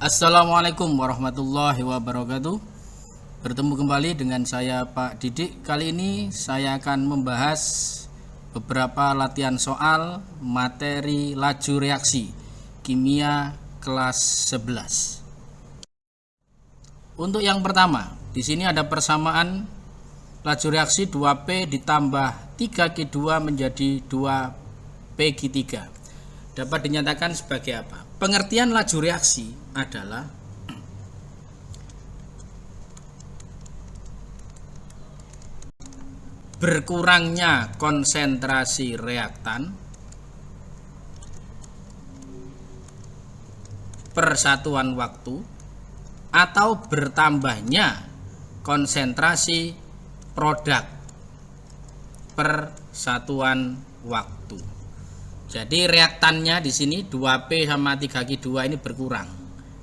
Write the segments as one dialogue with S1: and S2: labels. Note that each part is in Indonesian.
S1: Assalamualaikum warahmatullahi wabarakatuh. Bertemu kembali dengan saya Pak Didik. Kali ini saya akan membahas beberapa latihan soal materi laju reaksi kimia kelas 11. Untuk yang pertama, di sini ada persamaan laju reaksi 2P ditambah 3Q2 menjadi 2PQ3. Dapat dinyatakan sebagai apa? Pengertian laju reaksi adalah berkurangnya konsentrasi reaktan per satuan waktu atau bertambahnya konsentrasi produk per satuan waktu. Jadi reaktannya di sini 2P sama 3Q2 ini berkurang,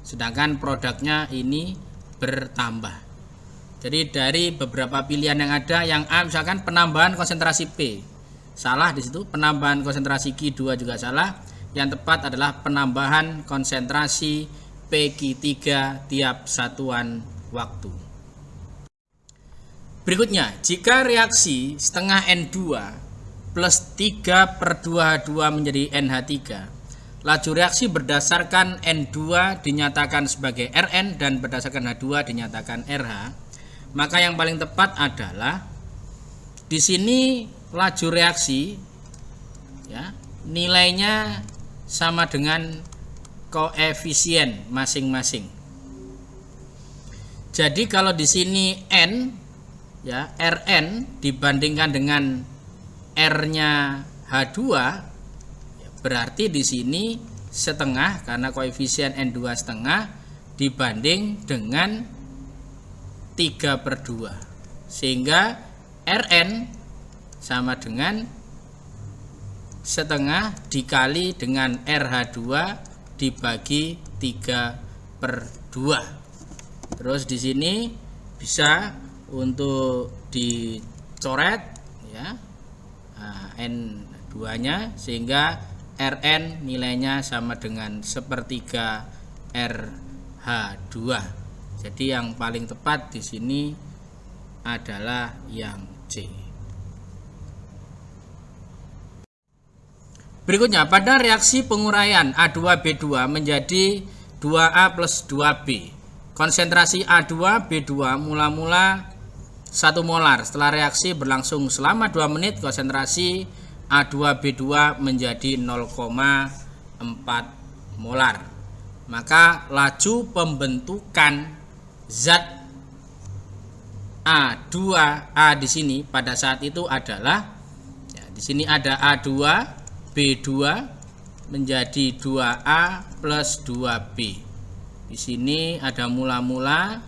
S1: sedangkan produknya ini bertambah. Jadi dari beberapa pilihan yang ada, yang A misalkan penambahan konsentrasi P, salah di situ. Penambahan konsentrasi Q2 juga salah. Yang tepat adalah penambahan konsentrasi PQ3 tiap satuan waktu. Berikutnya, jika reaksi setengah N2 plus 3/2H2 menjadi NH3, laju reaksi berdasarkan N2 dinyatakan sebagai Rn dan berdasarkan H2 dinyatakan RH, maka yang paling tepat adalah di sini laju reaksi ya, nilainya sama dengan koefisien masing-masing. Jadi kalau di sini N ya, Rn dibandingkan dengan R-nya H2, berarti di sini setengah karena koefisien N2 setengah dibanding dengan 3/2, sehingga Rn sama dengan setengah dikali dengan RH2 dibagi 3/2. Terus di sini bisa untuk dicoret ya, N2 nya, sehingga Rn nilainya sama dengan 1/3 RH2. Jadi yang paling tepat di sini adalah yang C. Berikutnya, pada reaksi penguraian A2B2 menjadi 2A plus 2B, konsentrasi A2B2 mula-mula 1 molar. Setelah reaksi berlangsung selama 2 menit, konsentrasi A2B2 menjadi 0,4 molar. Maka laju pembentukan zat A2A di sini pada saat itu adalah ya, di sini ada A2B2 menjadi 2A plus 2B. Di sini ada mula-mula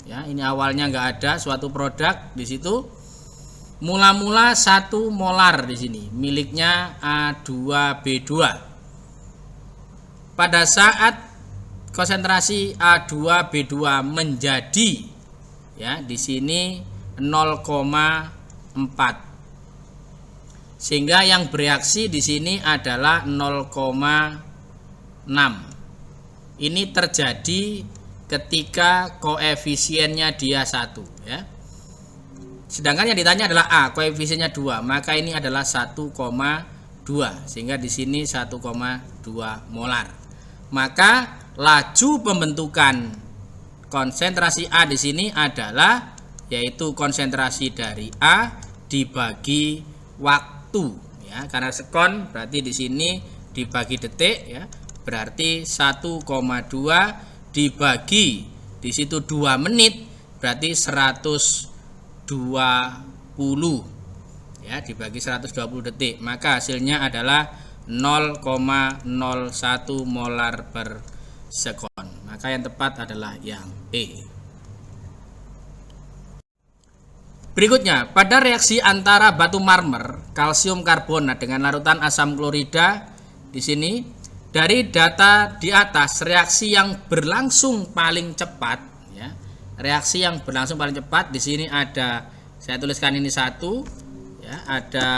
S1: ya, ini awalnya nggak ada suatu produk di situ. Mula-mula 1 molar di sini miliknya A2B2. Pada saat konsentrasi A2B2 menjadi ya, di sini 0,4. Sehingga yang bereaksi di sini adalah 0,6. Ini terjadi ketika koefisiennya dia 1 ya. Sedangkan yang ditanya adalah A, koefisiennya 2, maka ini adalah 1,2, sehingga di sini 1,2 molar. Maka laju pembentukan konsentrasi A di sini adalah yaitu konsentrasi dari A dibagi waktu ya, karena sekon berarti di sini dibagi detik ya, berarti 1,2 dibagi di situ 2 menit berarti 120 ya, dibagi 120 detik, maka hasilnya adalah 0,01 molar per sekon. Maka yang tepat adalah yang E. Berikutnya, pada reaksi antara batu marmer kalsium karbonat dengan larutan asam klorida, di sini dari data di atas, reaksi yang berlangsung paling cepat ya, reaksi yang berlangsung paling cepat di sini ada, saya tuliskan ini 1 ya, ada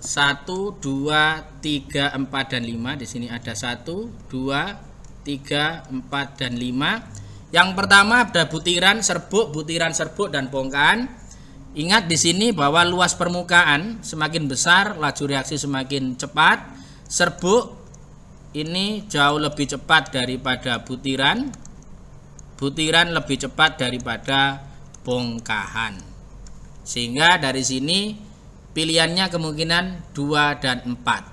S1: 1, 2, 3, 4, dan 5. Di sini ada 1, 2, 3, 4, dan 5. Yang pertama ada butiran, serbuk, dan bongkahan. Ingat di sini bahwa luas permukaan semakin besar, laju reaksi semakin cepat. Serbuk ini jauh lebih cepat daripada butiran. Butiran lebih cepat daripada bongkahan. Sehingga dari sini pilihannya kemungkinan 2 dan 4.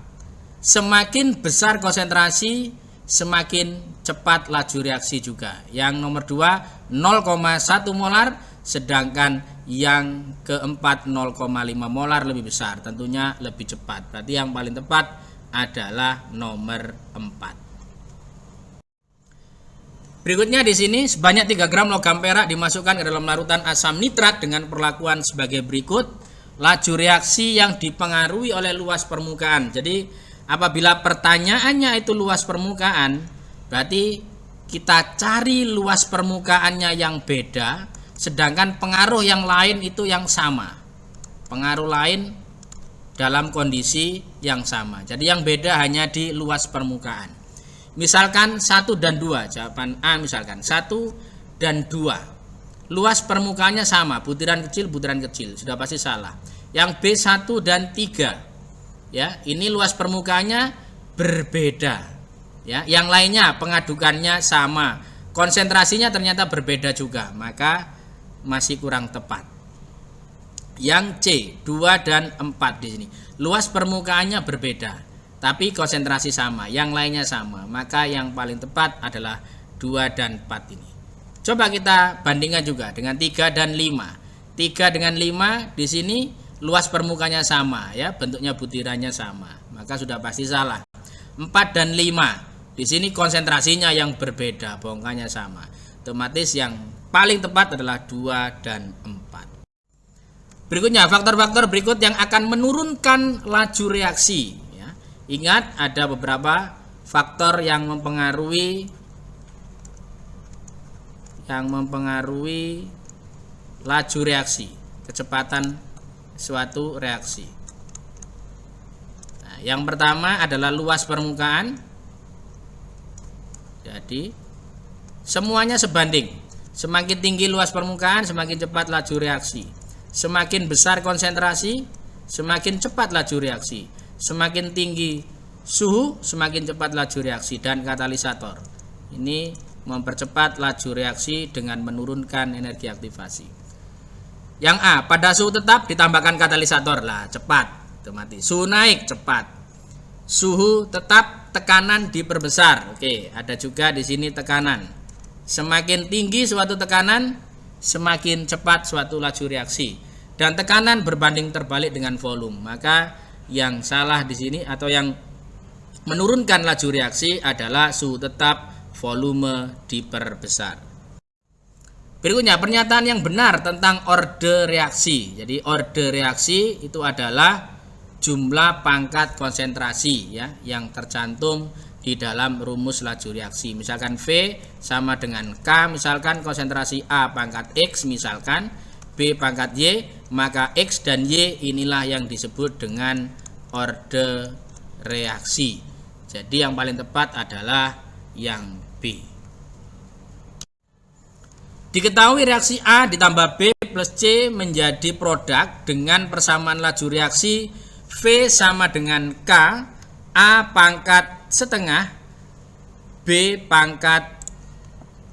S1: Semakin besar konsentrasi, semakin cepat laju reaksi juga. Yang nomor 2 0,1 molar, sedangkan yang keempat 0,5 molar lebih besar, tentunya lebih cepat. Berarti yang paling tepat adalah nomor 4. Berikutnya di sini sebanyak 3 gram logam perak dimasukkan ke dalam larutan asam nitrat dengan perlakuan sebagai berikut. Laju reaksi yang dipengaruhi oleh luas permukaan. Jadi apabila pertanyaannya itu luas permukaan, berarti kita cari luas permukaannya yang beda, sedangkan pengaruh yang lain itu yang sama. Pengaruh lain dalam kondisi yang sama. Jadi yang beda hanya di luas permukaan. Misalkan 1 dan 2, jawaban A misalkan 1 dan 2. Luas permukaannya sama, butiran kecil, sudah pasti salah. Yang B 1 dan 3. Ya, ini luas permukaannya berbeda. Ya, yang lainnya pengadukannya sama, konsentrasinya ternyata berbeda juga, maka masih kurang tepat. Yang C 2 dan 4 di sini. Luas permukaannya berbeda, tapi konsentrasi sama, yang lainnya sama, maka yang paling tepat adalah 2 dan 4 ini. Coba kita bandingkan juga dengan 3 dan 5. 3 dengan 5 di sini luas permukaannya sama, ya, bentuknya butirannya sama, maka sudah pasti salah. 4 dan 5 di sini konsentrasinya yang berbeda, bongkahannya sama. Otomatis yang paling tepat adalah 2 dan 4. Berikutnya faktor-faktor berikut yang akan menurunkan laju reaksi. Ya. Ingat ada beberapa faktor yang mempengaruhi laju reaksi, kecepatan suatu reaksi. Nah, yang pertama adalah luas permukaan. Jadi semuanya sebanding. Semakin tinggi luas permukaan, semakin cepat laju reaksi. Semakin besar konsentrasi, semakin cepat laju reaksi. Semakin tinggi suhu, semakin cepat laju reaksi. Dan katalisator ini mempercepat laju reaksi dengan menurunkan energi aktivasi. Yang A, pada suhu tetap ditambahkan katalisator, lah cepat, otomatis. Suhu naik cepat. Suhu tetap, tekanan diperbesar. Oke, ada juga di sini tekanan. Semakin tinggi suatu tekanan, semakin cepat suatu laju reaksi. Dan tekanan berbanding terbalik dengan volume. Maka yang salah di sini atau yang menurunkan laju reaksi adalah suhu tetap, volume diperbesar. Berikutnya pernyataan yang benar tentang orde reaksi. Jadi orde reaksi itu adalah jumlah pangkat konsentrasi, ya, yang tercantum di dalam rumus laju reaksi. Misalkan V sama dengan K, misalkan konsentrasi A pangkat X, misalkan B pangkat Y, maka X dan Y inilah yang disebut dengan orde reaksi. Jadi yang paling tepat adalah yang B. Diketahui reaksi A ditambah B plus C menjadi produk dengan persamaan laju reaksi V sama dengan K, A pangkat setengah, B pangkat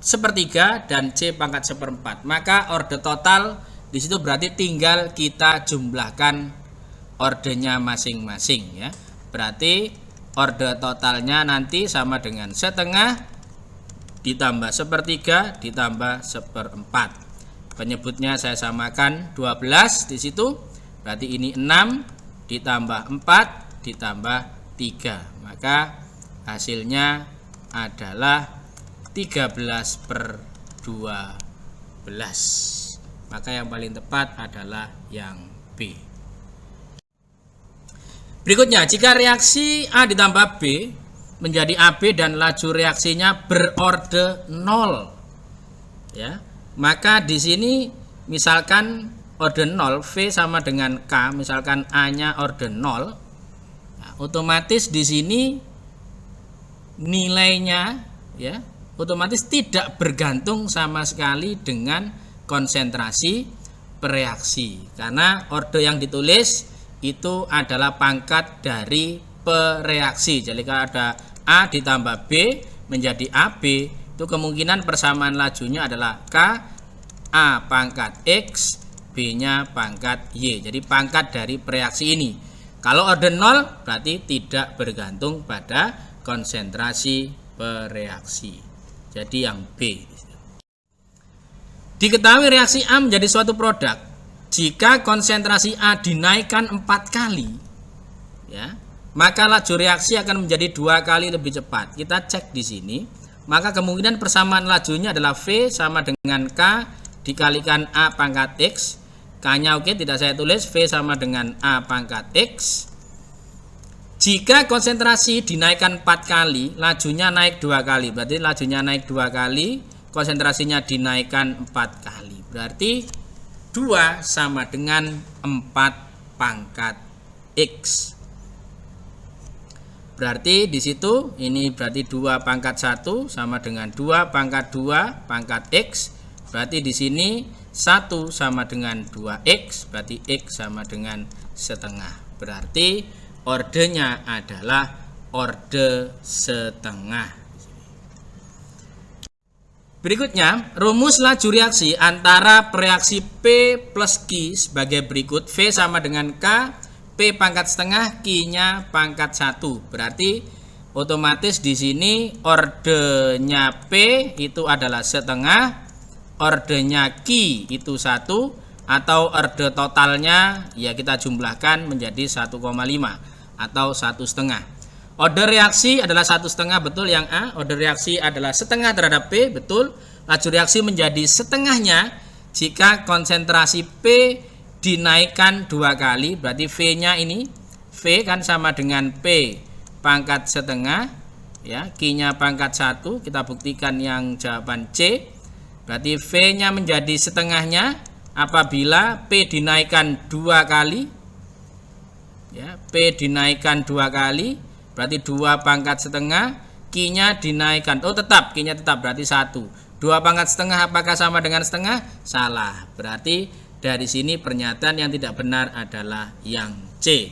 S1: sepertiga, dan C pangkat seperempat. Maka orde total di situ berarti tinggal kita jumlahkan ordenya masing-masing, ya. Berarti orde totalnya nanti sama dengan setengah ditambah sepertiga ditambah seperempat. Penyebutnya saya samakan 12 di situ. Berarti ini 6 ditambah 4 ditambah 3. Maka hasilnya adalah 13/12. Maka yang paling tepat adalah yang B. Berikutnya, jika reaksi A ditambah B menjadi AB dan laju reaksinya berorde 0, ya, maka di sini misalkan orde 0, V sama dengan K, misalkan A nya orde 0, otomatis di sini nilainya ya otomatis tidak bergantung sama sekali dengan konsentrasi pereaksi, karena orde yang ditulis itu adalah pangkat dari pereaksi. Jadi kalau ada A ditambah B menjadi AB, itu kemungkinan persamaan lajunya adalah K, A pangkat X, B-nya pangkat Y. Jadi pangkat dari pereaksi ini. Kalau orde 0 berarti tidak bergantung pada konsentrasi pereaksi. Jadi yang B. Diketahui reaksi A menjadi suatu produk jika konsentrasi A dinaikkan 4 kali, ya, maka laju reaksi akan menjadi 2 kali lebih cepat. Kita cek di sini, maka kemungkinan persamaan lajunya adalah V sama dengan K dikalikan A pangkat X. K-nya oke, tidak saya tulis. V sama dengan A pangkat X. Jika konsentrasi dinaikkan 4 kali, lajunya naik 2 kali. Berarti lajunya naik 2 kali, konsentrasinya dinaikkan 4 kali. Berarti 2 sama dengan 4 pangkat X. Berarti di situ ini berarti 2 pangkat 1 sama dengan 2 pangkat 2 pangkat X. Berarti di sini 1 sama dengan 2X, berarti X sama dengan setengah. Berarti ordenya adalah orde setengah. Berikutnya, rumus laju reaksi antara reaksi P plus Q sebagai berikut. V sama dengan K, P pangkat setengah, Q-nya pangkat 1. Berarti otomatis di sini ordenya P itu adalah setengah, ordenya Q itu 1, atau orde totalnya ya kita jumlahkan menjadi 1,5 atau 1,5. Orde reaksi adalah 1,5, betul yang A. Orde reaksi adalah setengah terhadap P, betul. Laju reaksi menjadi setengahnya jika konsentrasi P dinaikkan 2 kali. Berarti V-nya ini, V kan sama dengan P pangkat setengah, ya, Q-nya pangkat 1. Kita buktikan yang jawaban C. Berarti V-nya menjadi setengahnya apabila P dinaikkan 2 kali, ya, P dinaikkan 2 kali. Berarti 2 pangkat setengah, Q-nya dinaikkan. Oh tetap, Q-nya tetap, berarti 1. 2 pangkat setengah apakah sama dengan setengah? Salah. Berarti dari sini pernyataan yang tidak benar adalah yang C.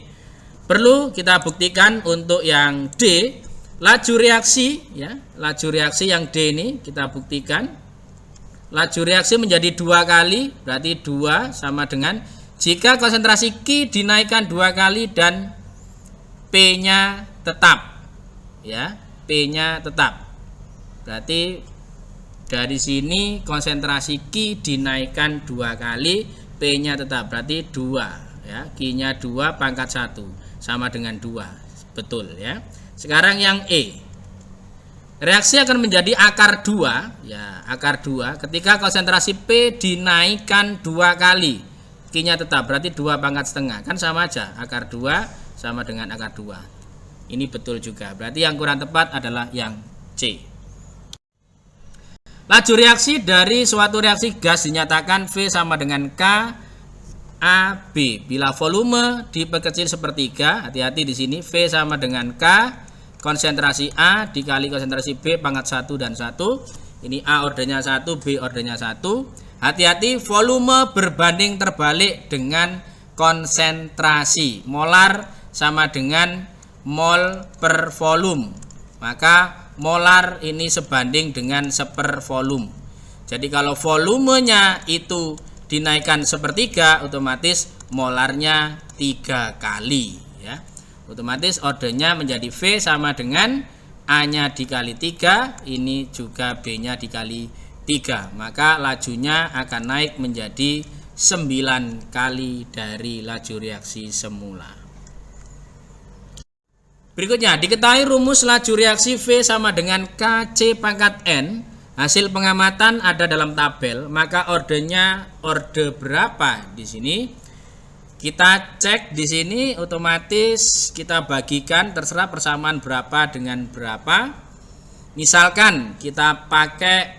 S1: Perlu kita buktikan untuk yang D. Laju reaksi, ya, laju reaksi yang D ini kita buktikan. Laju reaksi menjadi 2 kali, berarti 2 sama dengan jika konsentrasi Q dinaikkan 2 kali dan P-nya tetap, ya, P-nya tetap. Berarti dari sini konsentrasi Q dinaikkan 2 kali, P-nya tetap, berarti 2, ya, Q-nya 2 pangkat 1 sama dengan 2, betul, ya. Sekarang yang E, reaksi akan menjadi akar 2, ya, akar 2 ketika konsentrasi P dinaikkan 2 kali, Q-nya tetap, berarti 2 pangkat setengah, kan sama aja, akar 2 sama dengan akar 2. Ini betul juga. Berarti yang kurang tepat adalah yang C. Laju reaksi dari suatu reaksi gas dinyatakan V sama dengan K A B. Bila volume diperkecil sepertiga, hati-hati di sini, V sama dengan K, konsentrasi A dikali konsentrasi B pangkat 1 dan 1. Ini A ordenya 1, B ordenya 1. Hati-hati, volume berbanding terbalik dengan konsentrasi. Molar sama dengan mol per volume, maka molar ini sebanding dengan seper volume. Jadi kalau volumenya itu dinaikkan sepertiga, otomatis molarnya 3 kali, ya. Otomatis ordenya menjadi V sama dengan A-nya dikali 3, ini juga B-nya dikali 3, maka lajunya akan naik menjadi 9 kali dari laju reaksi semula. Berikutnya, diketahui rumus laju reaksi V sama dengan KC pangkat N. Hasil pengamatan ada dalam tabel, maka ordenya orde berapa di sini? Kita cek di sini, otomatis kita bagikan, terserah persamaan berapa dengan berapa. Misalkan kita pakai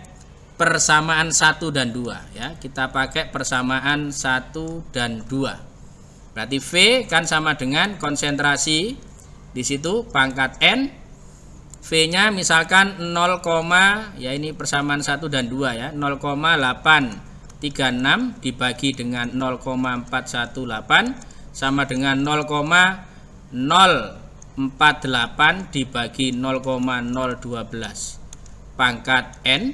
S1: persamaan 1 dan 2, ya. Kita pakai persamaan 1 dan 2. Berarti V kan sama dengan konsentrasi di situ pangkat N, V-nya misalkan 0, ya ini persamaan 1 dan 2 ya, 0,836 dibagi dengan 0,418 sama dengan 0,048 dibagi 0,012 pangkat N.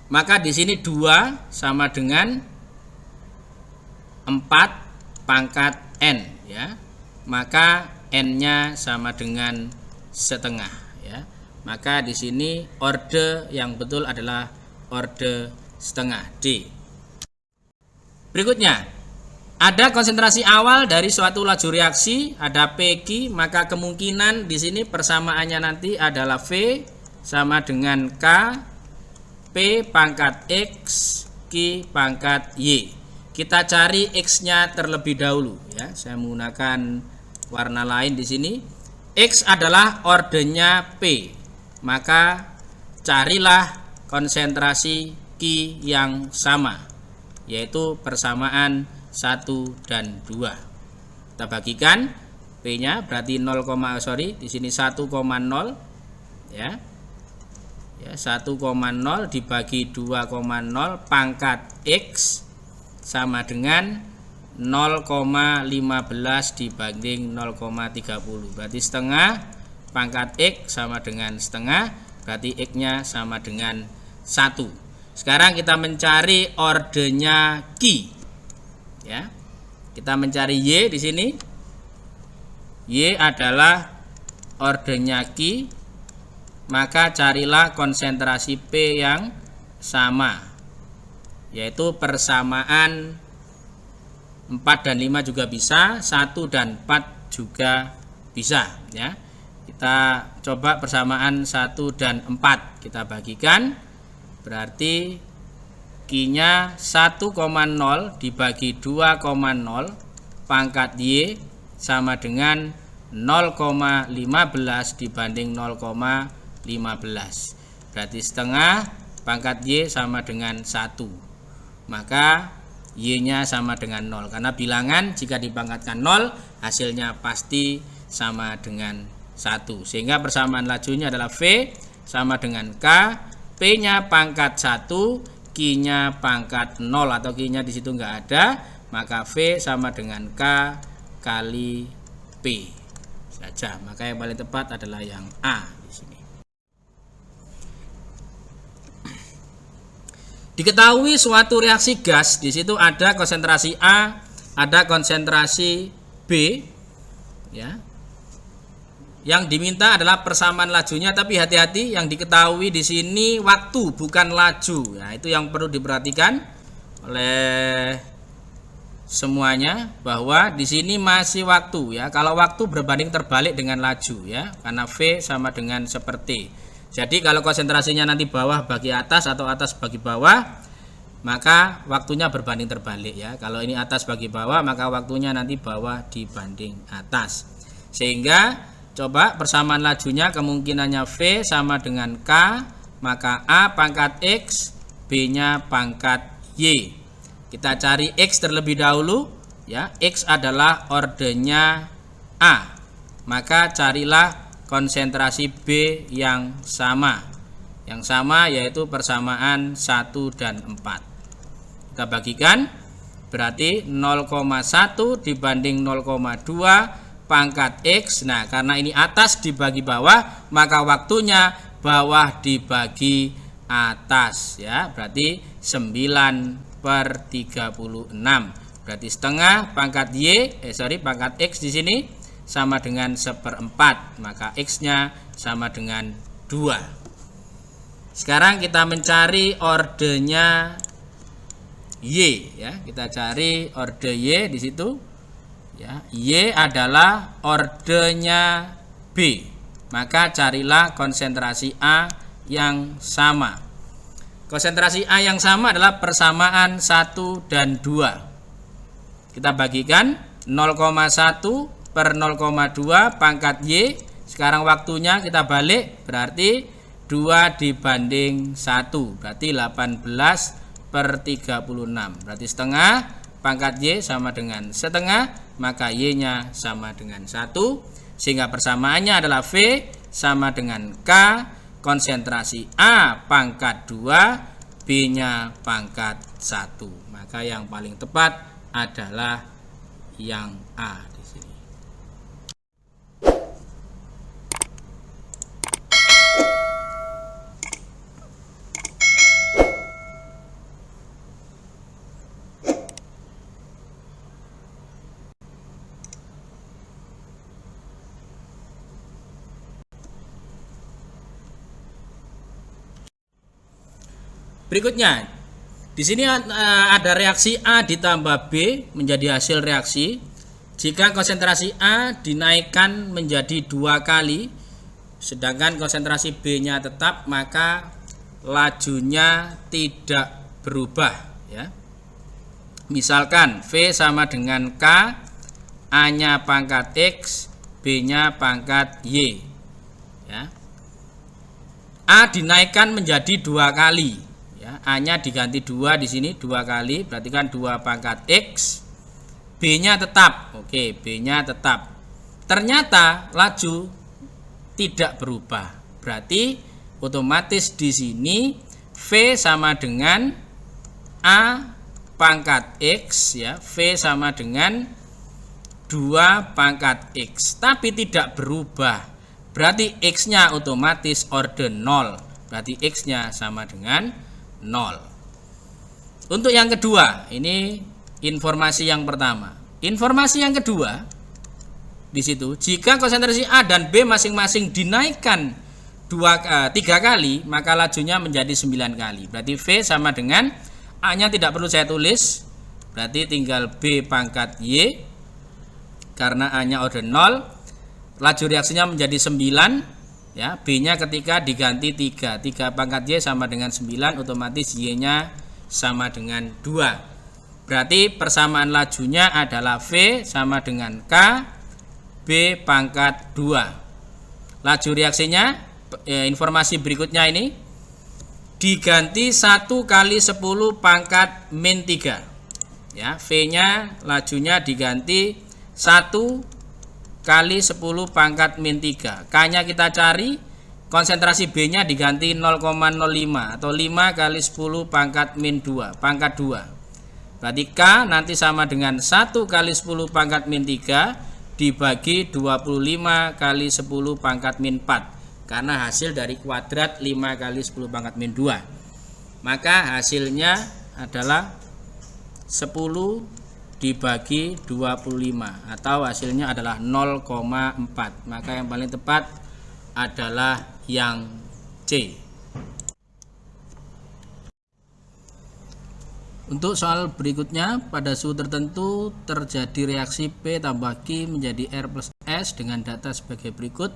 S1: Maka di sini 2 sama dengan 4 pangkat N ya. Maka N-nya sama dengan setengah ya. Maka di sini orde yang betul adalah orde setengah D. Berikutnya, ada konsentrasi awal dari suatu laju reaksi, ada PQ, maka kemungkinan di sini persamaannya nanti adalah V sama dengan K, P pangkat X, Q pangkat Y. Kita cari X-nya terlebih dahulu ya. Saya menggunakan warna lain di sini. X adalah ordenya P. Maka carilah konsentrasi Q yang sama, yaitu persamaan 1 dan 2. Kita bagikan P-nya berarti di sini 1,0 ya. Ya, 1,0 dibagi 2,0 pangkat X sama dengan 0,15 dibanding 0,30. Berarti setengah pangkat X sama dengan setengah, berarti X-nya sama dengan 1. Sekarang kita mencari ordenya Q. Ya. Kita mencari Y di sini. Y adalah ordenya Q. Maka carilah konsentrasi P yang sama, yaitu persamaan 4 dan 5 juga bisa, 1 dan 4 juga bisa ya. Kita coba persamaan 1 dan 4 kita bagikan, berarti Q-nya 1,0 dibagi 2,0 pangkat Y sama dengan 0,15 dibanding 0,15. Berarti setengah pangkat Y sama dengan 1. Maka Y-nya sama dengan 0. Karena bilangan jika dipangkatkan 0 hasilnya pasti sama dengan 1. Sehingga persamaan lajunya adalah V sama dengan K, P-nya pangkat 1, Q-nya pangkat 0 atau Q-nya di situ enggak ada, maka V sama dengan K kali P saja. Maka yang paling tepat adalah yang A di sini. Diketahui suatu reaksi gas, di situ ada konsentrasi A, ada konsentrasi B ya. Yang diminta adalah persamaan lajunya, tapi hati-hati yang diketahui di sini waktu bukan laju. Nah, itu yang perlu diperhatikan oleh semuanya, bahwa di sini masih waktu ya. Kalau waktu berbanding terbalik dengan laju ya, karena V sama dengan seperti. Jadi kalau konsentrasinya nanti bawah bagi atas atau atas bagi bawah, maka waktunya berbanding terbalik ya. Kalau ini atas bagi bawah, maka waktunya nanti bawah dibanding atas. Sehingga coba persamaan lajunya kemungkinannya V sama dengan K, maka A pangkat X, B-nya pangkat Y. Kita cari X terlebih dahulu ya. X adalah ordenya A. Maka carilah konsentrasi B yang sama. Yang sama yaitu persamaan 1 dan 4. Kita bagikan, berarti 0,1 dibanding 0,2 pangkat X. Nah, karena ini atas dibagi bawah, maka waktunya bawah dibagi atas ya. Berarti 9/36. Berarti setengah pangkat pangkat X di sini sama dengan 1/4, maka X-nya sama dengan 2. Sekarang kita mencari ordenya Y ya. Kita cari orde Y di situ ya. Y adalah ordenya B. Maka carilah konsentrasi A yang sama. Konsentrasi A yang sama adalah persamaan 1 dan 2. Kita bagikan 0,1 per 0,2 pangkat Y. Sekarang waktunya kita balik, berarti 2 dibanding 1, berarti 18/36. Berarti setengah pangkat Y sama dengan setengah, maka Y nya sama dengan 1. Sehingga persamaannya adalah V sama dengan K konsentrasi A pangkat 2, B-nya pangkat 1. Maka yang paling tepat adalah yang A di sini. Berikutnya, di sini ada reaksi A ditambah B menjadi hasil reaksi. Jika konsentrasi A dinaikkan menjadi 2 kali, sedangkan konsentrasi B-nya tetap, maka lajunya tidak berubah. Ya. Misalkan V sama dengan K, A-nya pangkat X, B-nya pangkat Y. Ya. A dinaikkan menjadi 2 kali. Ya, A-nya diganti 2 di sini 2 kali, berarti kan 2 pangkat X. B-nya tetap. Oke, B-nya tetap. Ternyata laju tidak berubah. Berarti otomatis di sini V sama dengan A pangkat X, ya. V sama dengan 2 pangkat X, tapi tidak berubah. Berarti X-nya otomatis order 0. Berarti X-nya sama dengan 0. Untuk yang kedua, ini informasi yang pertama. Informasi yang kedua, di situ jika konsentrasi A dan B masing-masing dinaikkan 3 kali, maka lajunya menjadi 9 kali. Berarti V sama dengan A-nya tidak perlu saya tulis, berarti tinggal B pangkat Y. Karena A-nya order 0, laju reaksinya menjadi 9. Ya, B-nya ketika diganti 3 pangkat Y sama dengan 9, otomatis Y-nya sama dengan 2. Berarti persamaan lajunya adalah V sama dengan K, B pangkat 2. Laju reaksinya, informasi berikutnya ini, diganti 1 kali 10 pangkat min 3. Ya, V-nya lajunya diganti 1 kali 10 pangkat min 3. K-nya kita cari, konsentrasi B-nya diganti 0,05 atau 5 kali 10 pangkat min 2, pangkat 2. Berarti K nanti sama dengan 1 kali 10 pangkat min 3 dibagi 25 kali 10 pangkat min 4. Karena hasil dari kuadrat 5 kali 10 pangkat min 2. Maka hasilnya adalah 10 dibagi 25 atau hasilnya adalah 0,4. Maka yang paling tepat adalah yang C. Untuk soal berikutnya, pada suhu tertentu terjadi reaksi P tambah Q menjadi R plus S dengan data sebagai berikut.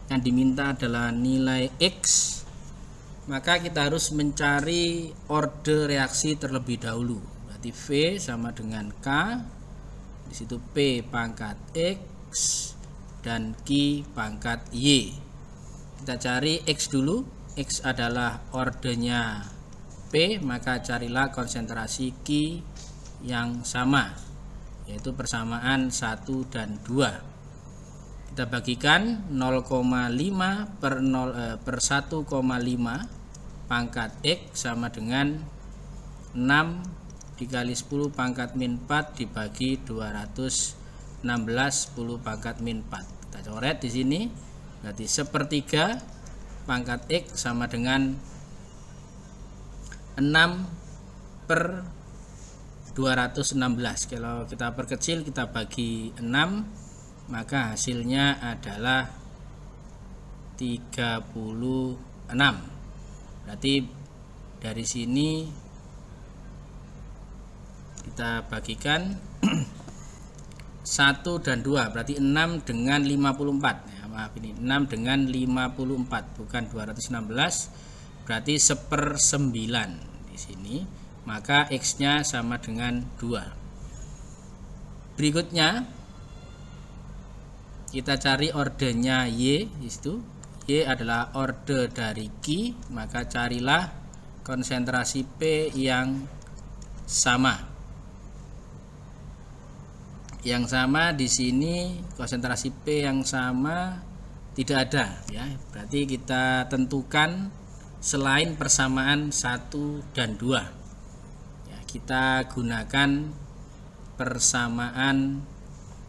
S1: Yang diminta adalah nilai X. Maka kita harus mencari orde reaksi terlebih dahulu. Berarti V sama dengan K, di situ P pangkat X dan Q pangkat Y. Kita cari X dulu. X adalah ordenya P, maka carilah konsentrasi Q yang sama, yaitu persamaan 1 dan 2. Kita bagikan 0,5 per 1,5 pangkat X sama dengan 6 dikali 10 pangkat min 4 dibagi 216 10 pangkat min 4. Kita coret di sini, berarti sepertiga pangkat X sama dengan 6 per 216. Kalau kita perkecil, kita bagi 6, maka hasilnya adalah 36. Berarti dari sini kita bagikan 1 dan 2, berarti 6 dengan 54. Ya, maaf, ini 6 dengan 54, bukan 216, berarti 1/9 di sini. Maka X-nya sama dengan 2. Berikutnya kita cari ordenya Y, itu Y adalah orde dari Q, maka carilah konsentrasi P yang sama. Yang sama di sini konsentrasi P yang sama tidak ada ya. Berarti kita tentukan selain persamaan 1 dan 2. Ya, kita gunakan persamaan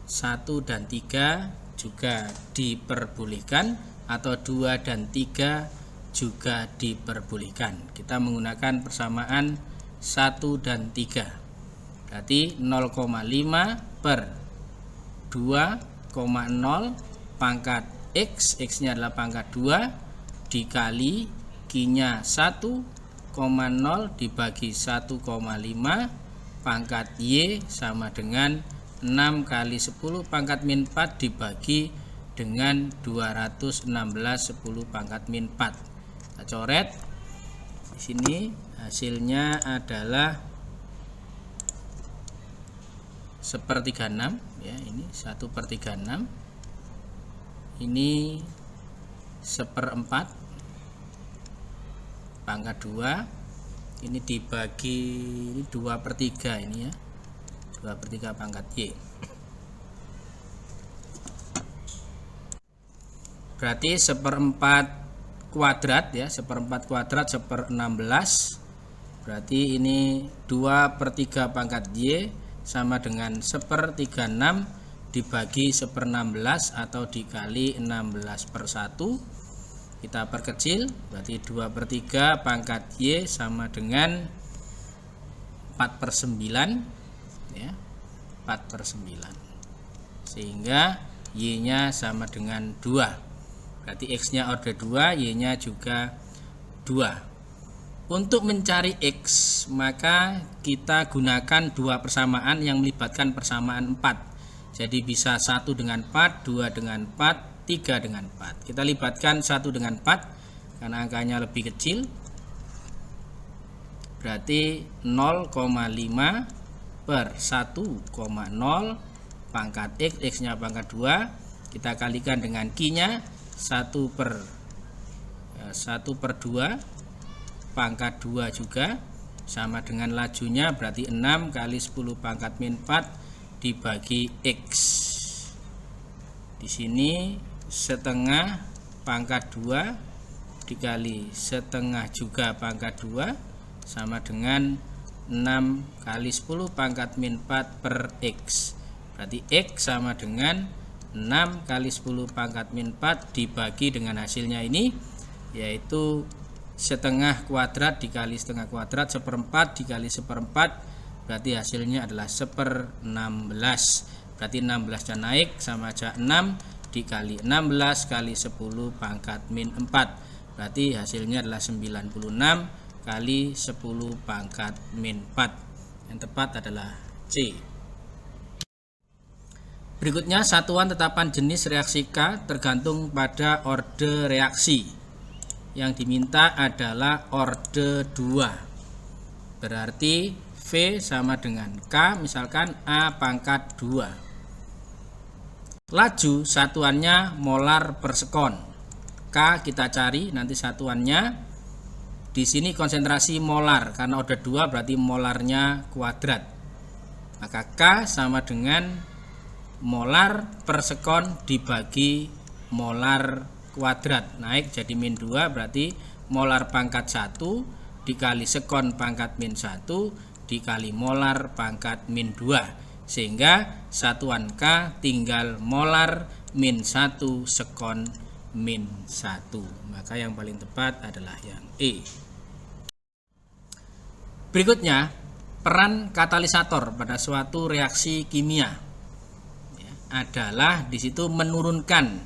S1: 1 dan 3 juga diperbolehkan, atau 2 dan 3 juga diperbolehkan. Kita menggunakan persamaan 1 dan 3. Berarti 0,5 per 2,0 pangkat X, X-nya adalah pangkat 2, dikali Q-nya 1,0 dibagi 1,5 pangkat Y sama dengan 6 kali 10 pangkat min 4 dibagi dengan 216 10 pangkat min 4. Kita coret. Di sini hasilnya adalah 1/36 ya, ini 1/36. Ini 1/4 pangkat 2. Ini dibagi, ini 2/3 ini ya. 2/3 pangkat Y. Berarti 1/4 kuadrat ya, 1/4 kuadrat 1/16. Berarti ini 2/3 pangkat Y sama dengan 1/36 dibagi 1/16 atau dikali 16/1. Kita perkecil, berarti 2/3 pangkat Y sama dengan 4/9 ya, 4/9, sehingga Y nya sama dengan 2. Berarti X nya order 2, Y nya juga 2. Untuk mencari X, maka kita gunakan dua persamaan yang melibatkan persamaan 4. Jadi bisa 1 dengan 4, 2 dengan 4, 3 dengan 4. Kita libatkan 1 dengan 4 karena angkanya lebih kecil. Berarti 0,5 per 1,0 pangkat X, X nya pangkat 2. Kita kalikan dengan Q-nya 1/2 pangkat 2 juga sama dengan lajunya, berarti 6 kali 10 pangkat min 4 dibagi X. Di sini setengah pangkat 2 dikali setengah juga pangkat 2 sama dengan 6 kali 10 pangkat min 4 per X. Berarti X sama dengan 6 kali 10 pangkat min 4 dibagi dengan hasilnya ini, yaitu setengah kuadrat dikali setengah kuadrat, 1/4 dikali 1/4, berarti hasilnya adalah 1/16. Berarti 16 nya naik sama aja 6 dikali 16 kali 10 pangkat min 4. Berarti hasilnya adalah 96 kali 10 pangkat min 4. Yang tepat adalah C. Berikutnya satuan tetapan jenis reaksi K tergantung pada orde reaksi. Yang diminta adalah orde 2. Berarti V sama dengan K, misalkan A pangkat 2. Laju satuannya molar per sekon. K kita cari nanti satuannya. Di sini konsentrasi molar karena orde 2 berarti molarnya kuadrat. Maka K sama dengan molar per sekon dibagi molar kuadrat, naik jadi min 2, berarti molar pangkat 1 dikali sekon pangkat min 1 dikali molar pangkat min 2, sehingga satuan K tinggal molar min 1 sekon min 1. Maka yang paling tepat adalah yang E. Berikutnya, peran katalisator pada suatu reaksi kimia ya, adalah di situ menurunkan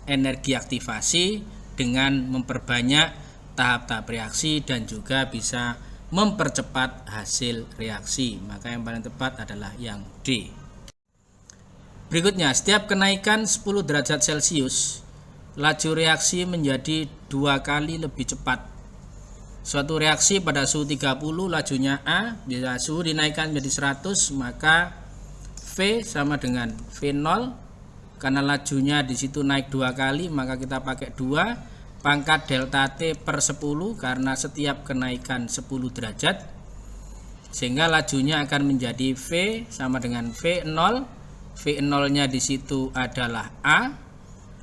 S1: energi aktivasi dengan memperbanyak tahap-tahap reaksi dan juga bisa mempercepat hasil reaksi. Maka yang paling tepat adalah yang D. Berikutnya, setiap kenaikan 10 derajat Celcius, laju reaksi menjadi 2 kali lebih cepat. Suatu reaksi pada suhu 30, lajunya A, bila suhu dinaikkan menjadi 100, maka V sama dengan V0. Karena lajunya di situ naik 2 kali, maka kita pakai 2 pangkat delta T per 10 karena setiap kenaikan 10 derajat, sehingga lajunya akan menjadi V sama dengan V0 V0-nya di situ adalah A,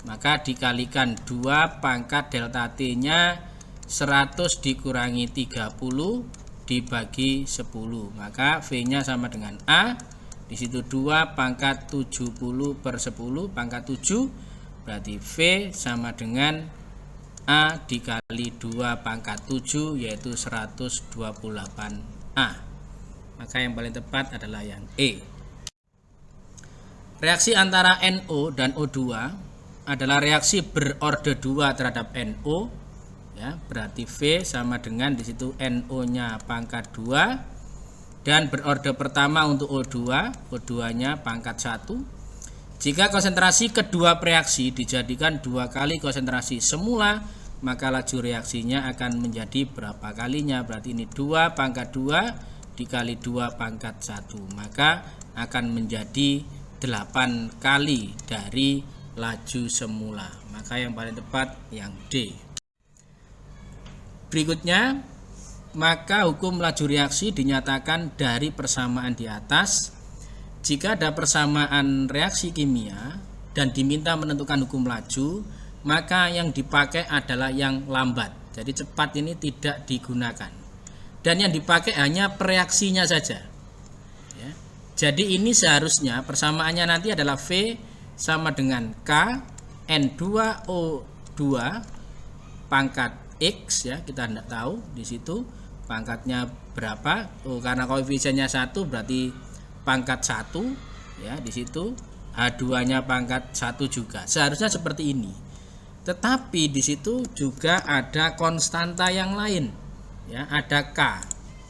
S1: maka dikalikan 2 pangkat delta T-nya 100 dikurangi 30 dibagi 10. Maka V-nya sama dengan A. Di situ 2 pangkat 70 per 10 pangkat 7. Berarti V sama dengan A dikali 2 pangkat 7 yaitu 128A. Maka yang paling tepat adalah yang E. Reaksi antara NO dan O2 adalah reaksi berorde 2 terhadap NO, ya, berarti V sama dengan di situ NO-nya pangkat 2 dan berorde pertama untuk O2, O2-nya pangkat 1. Jika konsentrasi kedua reaksi dijadikan 2 kali konsentrasi semula, maka laju reaksinya akan menjadi berapa kalinya? Berarti ini 2 pangkat 2 dikali 2 pangkat 1, maka akan menjadi 8 kali dari laju semula. Maka yang paling tepat yang D. Berikutnya, maka hukum laju reaksi dinyatakan dari persamaan di atas. Jika ada persamaan reaksi kimia dan diminta menentukan hukum laju, maka yang dipakai adalah yang lambat. Jadi cepat ini tidak digunakan. Dan yang dipakai hanya pereaksinya saja. Ya. Jadi ini seharusnya persamaannya nanti adalah V sama dengan K N2O2 pangkat X, ya, kita tidak tahu di situ pangkatnya berapa. Oh, karena koefisiennya 1 berarti pangkat 1, ya, di situ H2-nya pangkat 1 juga. Seharusnya seperti ini. Tetapi di situ juga ada konstanta yang lain, ya, ada K.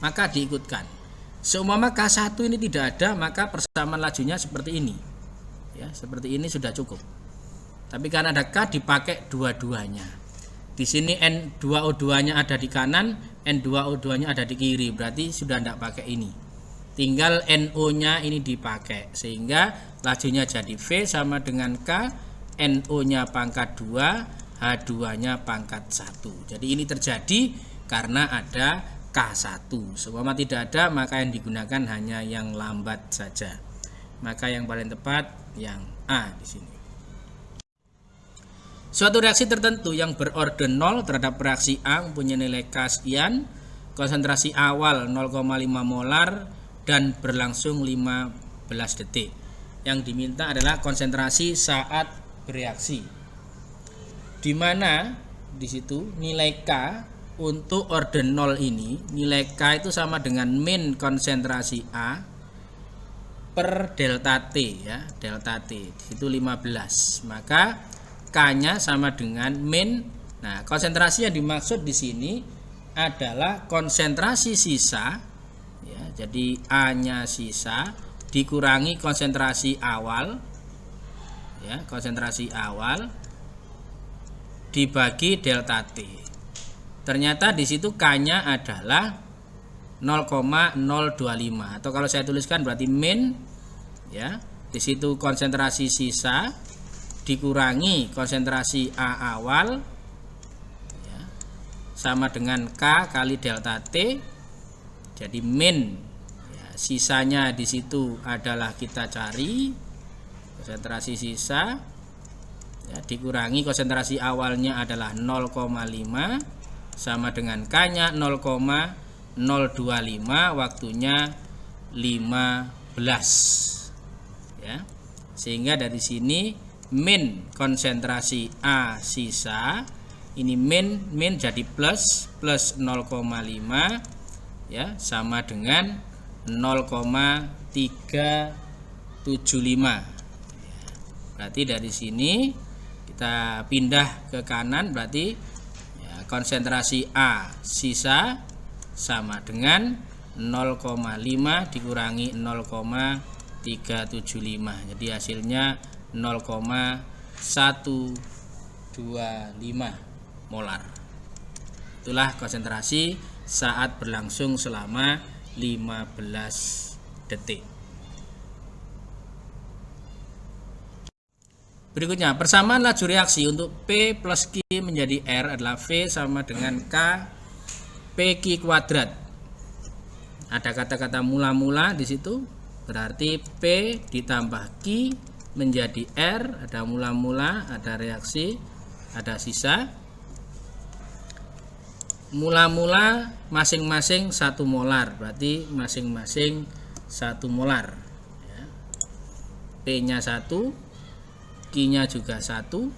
S1: Maka diikutkan. Seumpama K1 ini tidak ada, maka persamaan lajunya seperti ini. Ya, seperti ini sudah cukup. Tapi karena ada K dipakai dua-duanya. Di sini N2O2-nya ada di kanan, N2O2-nya ada di kiri, berarti sudah tidak pakai ini. Tinggal NO-nya ini dipakai, sehingga lajunya jadi V sama dengan K, NO-nya pangkat 2, H2-nya pangkat 1. Jadi ini terjadi karena ada K1. Seumpama tidak ada, maka yang digunakan hanya yang lambat saja. Maka yang paling tepat yang A di sini. Suatu reaksi tertentu yang berorde 0 terhadap reaksi A mempunyai nilai K sekian, konsentrasi awal 0,5 molar dan berlangsung 15 detik. Yang diminta adalah konsentrasi saat bereaksi. Di mana di situ nilai K untuk orde 0 ini, nilai K itu sama dengan min konsentrasi A per delta T, ya, delta T itu 15. Maka K-nya sama dengan min. Nah, konsentrasi yang dimaksud di sini adalah konsentrasi sisa, ya, jadi A-nya sisa dikurangi konsentrasi awal, ya, konsentrasi awal dibagi delta T. Ternyata di situ K-nya adalah 0,025, atau kalau saya tuliskan berarti min, ya, di situ konsentrasi sisa dikurangi konsentrasi A awal, ya, sama dengan K kali delta T. Jadi min, ya, sisanya di situ adalah kita cari konsentrasi sisa, ya, dikurangi konsentrasi awalnya adalah 0,5 sama dengan K-nya 0,025, waktunya 15, ya. Sehingga dari sini min konsentrasi A sisa, ini min jadi plus 0,5, ya, sama dengan 0,375. Berarti dari sini kita pindah ke kanan, berarti, ya, konsentrasi A sisa sama dengan 0,5 dikurangi 0,375. Jadi hasilnya 0,125 molar. Itulah konsentrasi saat berlangsung selama 15 detik. Berikutnya, persamaan laju reaksi untuk P plus Q menjadi R adalah V sama dengan K PQ kuadrat. Ada kata-kata mula-mula di situ, berarti P ditambah Q menjadi R, ada mula-mula, ada reaksi, ada sisa. Mula-mula masing-masing 1 molar, berarti masing-masing 1 molar ya. P-nya 1, Q-nya juga 1.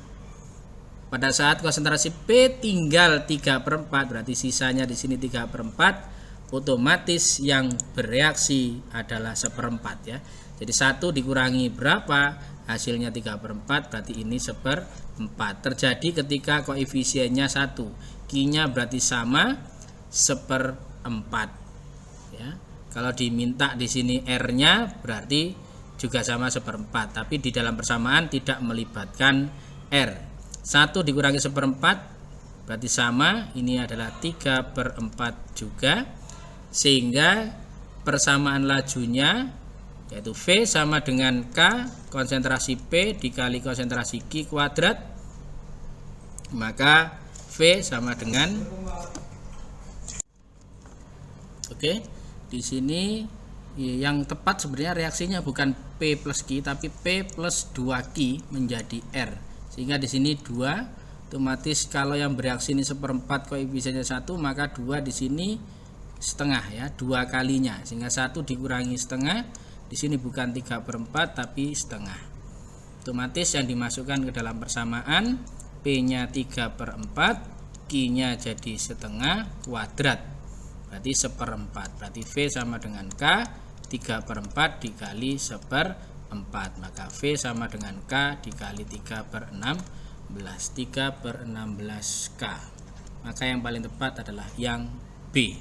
S1: Pada saat konsentrasi P tinggal 3/4, berarti sisanya di sini 3/4, otomatis yang bereaksi adalah 1/4 ya. Jadi 1 dikurangi berapa? Hasilnya 3/4, berarti ini 1/4. Terjadi ketika koefisiennya 1. Q-nya berarti sama 1/4 ya. Kalau diminta di sini R-nya berarti juga sama 1/4, tapi di dalam persamaan tidak melibatkan R. 1 dikurangi 1/4 berarti sama, ini adalah 3/4 juga, sehingga persamaan lajunya yaitu V sama dengan K konsentrasi P dikali konsentrasi Q kuadrat, maka V sama dengan, oke, di sini yang tepat sebenarnya reaksinya bukan P plus Q tapi P plus 2Q menjadi R. Sehingga di sini 2, otomatis kalau yang bereaksi ini 1/4 koefisiennya 1, maka 2 di sini setengah ya, 2 kalinya, sehingga 1 dikurangi setengah, di sini bukan 3/4 tapi setengah. Otomatis yang dimasukkan ke dalam persamaan P-nya 3/4, Q-nya jadi setengah kuadrat, berarti 1/4, berarti V sama dengan K 3/4 dikali 1/4, maka V sama dengan K dikali 3/16, 3/16 K. Maka yang paling tepat adalah yang B.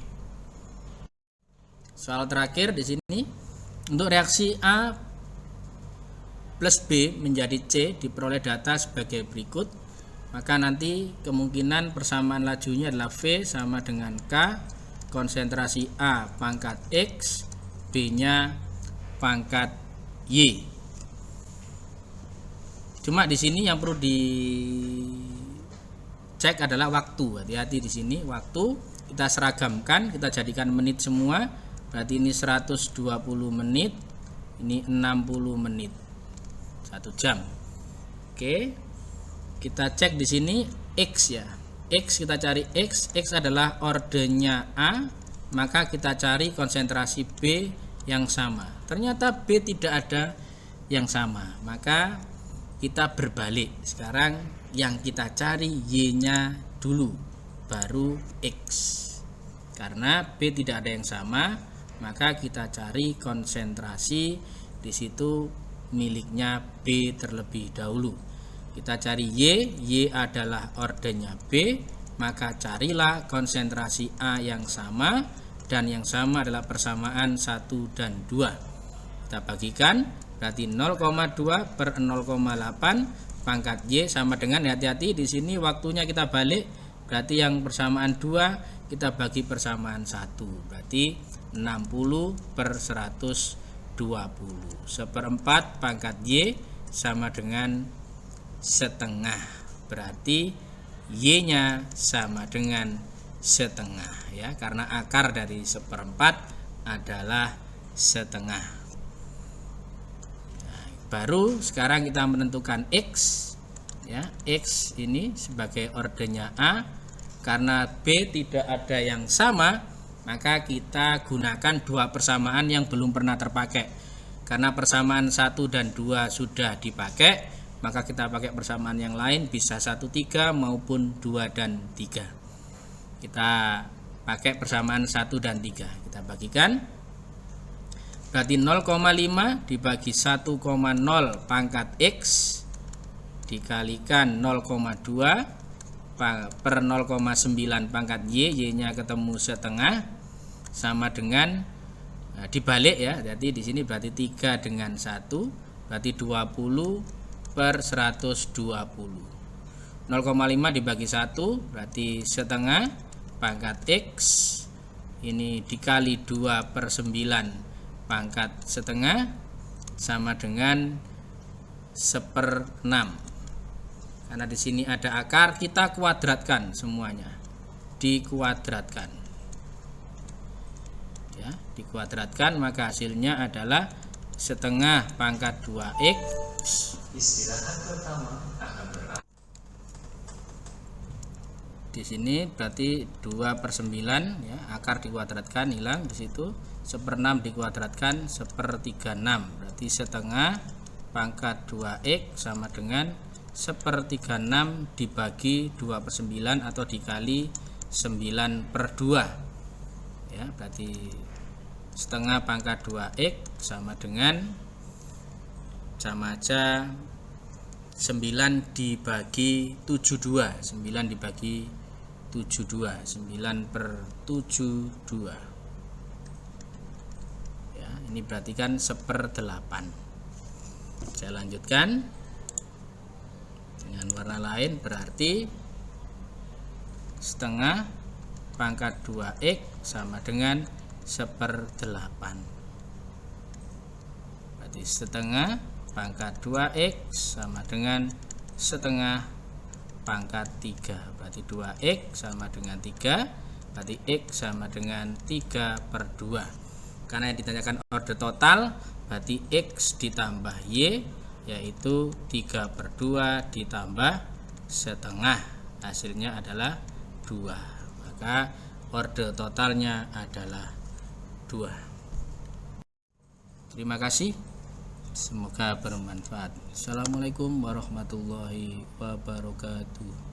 S1: Soal terakhir di sini, untuk reaksi A plus B menjadi C diperoleh data sebagai berikut. Maka nanti kemungkinan persamaan lajunya adalah V sama dengan K konsentrasi A pangkat X, B-nya pangkat Y. Cuma di sini yang perlu dicek adalah waktu. Hati-hati di sini waktu kita seragamkan, kita jadikan menit semua. Berarti ini 120 menit, ini 60 menit. 1 jam. Oke. Kita cek di sini X ya. X kita cari X adalah ordernya A, maka kita cari konsentrasi B yang sama. Ternyata B tidak ada yang sama, maka kita berbalik. Sekarang yang kita cari Y-nya dulu, baru X. Karena B tidak ada yang sama, maka kita cari konsentrasi di situ miliknya B terlebih dahulu. Kita cari Y adalah ordernya B, maka carilah konsentrasi A yang sama, dan yang sama adalah persamaan 1 dan 2. Kita bagikan, berarti 0,2/0,8 pangkat Y sama dengan, hati-hati di sini waktunya kita balik, berarti yang persamaan 2 kita bagi persamaan 1, berarti 60/120. 1/4 pangkat Y sama dengan setengah, berarti Y-nya sama dengan setengah ya, karena akar dari 1/4 adalah setengah. Baru sekarang kita menentukan X ya, X ini sebagai ordernya A. Karena B tidak ada yang sama, maka kita gunakan 2 persamaan yang belum pernah terpakai. Karena persamaan 1 dan 2 sudah dipakai, maka kita pakai persamaan yang lain, bisa 1, 3 maupun 2 dan 3. Kita pakai persamaan 1 dan 3, kita bagikan. Berarti 0,5 dibagi 1,0 pangkat X dikalikan 0,2 per 0,9 pangkat Y, Y-nya ketemu setengah, sama dengan dibalik ya. Jadi di sini berarti 3 dengan 1, berarti 20/120. 0,5 dibagi 1 berarti setengah pangkat X, ini dikali 2/9 pangkat setengah, sama dengan 1/6. Karena di sini ada akar, kita kuadratkan semuanya, dikuadratkan ya, dikuadratkan, maka hasilnya adalah setengah pangkat 2x.
S2: Istirahat pertama akan berakhir.
S1: Di sini berarti 2/9 ya, akar dikuadratkan hilang di situ. 1/6 dikuadratkan 1/36, berarti setengah pangkat 2x sama dengan 1/36 dibagi 2/9 atau dikali 9/2 ya, berarti setengah pangkat 2x sama dengan sama aja 9 dibagi 72, 9 dibagi 72, 9/72 ya, ini berarti kan 1/8. Saya lanjutkan dengan warna lain, berarti setengah pangkat 2x sama dengan 1/8, berarti setengah pangkat 2x sama dengan setengah pangkat 3, berarti 2x sama dengan 3, berarti x sama dengan 3/2. Karena yang ditanyakan order total, berarti x ditambah y, yaitu 3/2 ditambah setengah, hasilnya adalah 2, maka order totalnya adalah 2. Terima kasih, semoga bermanfaat. Assalamualaikum warahmatullahi wabarakatuh.